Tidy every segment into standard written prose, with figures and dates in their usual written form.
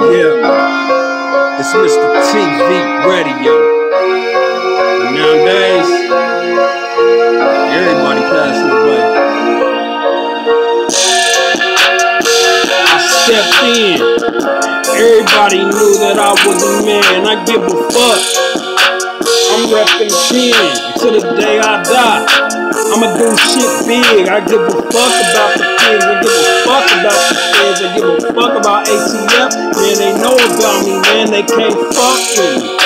Yeah, it's Mr. TV Radio. And nowadays, everybody passing away. I stepped in. Everybody knew that I was a man. I give a fuck. I'm reppin' 10 until the day I die. I'ma do shit big. I give a fuck about the kids. I give a fuck about the kids. I give a fuck about ATF. Man, they know about me, man. They can't fuck with me.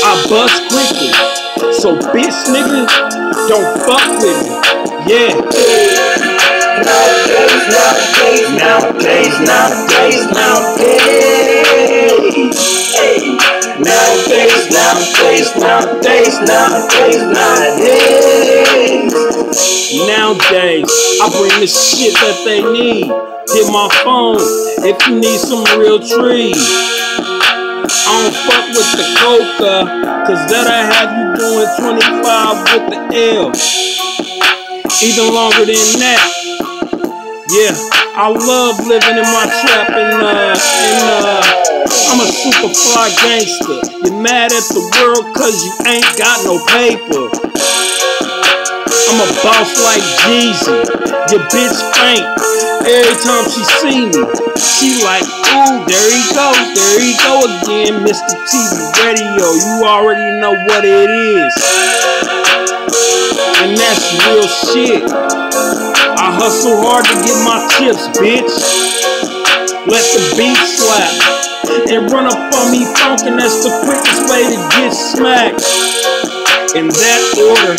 I bust quickly. So bitch niggas, don't fuck with me. Yeah. Nowadays, I bring the shit that they need. Hit my phone if you need some real trees. I don't fuck with the coca, cause that'll have you doing 25 with the L. Even longer than that. Yeah, I love living in my trap and I'm a super fly gangster. You're mad at the world cause you ain't got no paper. I'm a boss like Jeezy. Your bitch faint every time she see me. She like, ooh, there he go again, Mr. TV Radio. You already know what it is. And that's real shit. I hustle hard to get my chips, bitch. Let the beat slap and run up on me funkin', that's the quickest way to get smacked. In that order,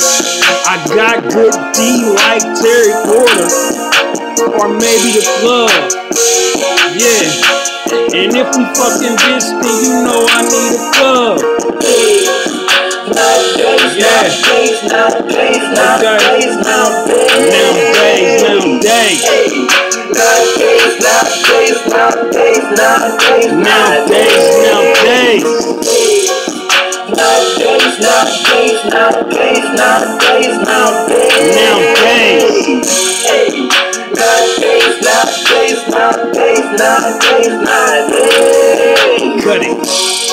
I got good D like Terry Porter, or maybe the club. Yeah, and if we fucking bitch, then you know I need a club. Nowadays. Cut it.